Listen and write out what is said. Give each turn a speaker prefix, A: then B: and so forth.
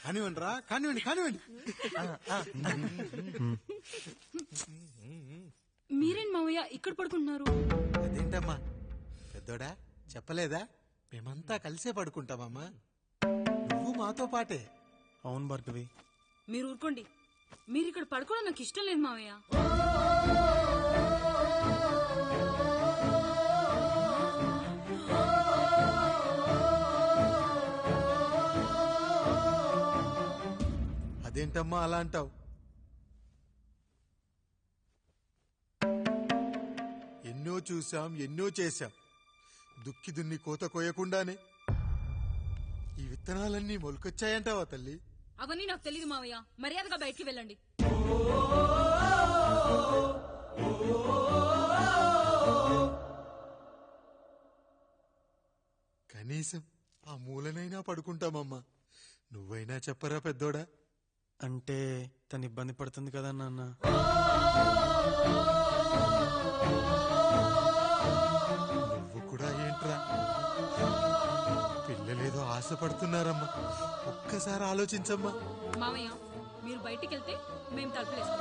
A: కానివ్వండి రా, కానివ్వండి కానివ్వండి.
B: మీరేం మావయ్య ఇక్కడ పడుకుంటున్నారు?
A: అదేంటమ్మా పెద్దోడా చెప్పలేదా, మేమంతా కలిసే పడుకుంటామమ్మా, నువ్వు మాతో పాటే.
C: అవును భార్గవి.
B: మీరు ఊరుకోండి, మీరు ఇక్కడ పడుకోవడం నాకు ఇష్టం లేదు మావయ్య.
A: అదేంటమ్మా అలా అంటావు? ఎన్నో చూశాం, ఎన్నో చేశాం, దుక్కి దున్ని కోత కోయకుండానే ఈ విత్తనాలన్నీ మొలకొచ్చాయంటావా తల్లి?
B: అవన్నీ నాకు తెలీదు మావయ్య, మర్యాదగా బయటికి వెళ్ళండి.
A: కనీసం ఆ మూలనైనా పడుకుంటామమ్మా, నువ్వైనా చెప్పరా పెద్దోడా.
C: అంటే తను ఇబ్బంది పడుతుంది కదా నాన్న.
A: నువ్వు కూడా ఏంట్రా, పిల్లలేదో ఆశపడుతున్నారమ్మా, ఒక్కసారి ఆలోచించమ్మా.
B: మావయ్య మీరు బయటికి వెళ్తే మేము తలుపులేస్తాం.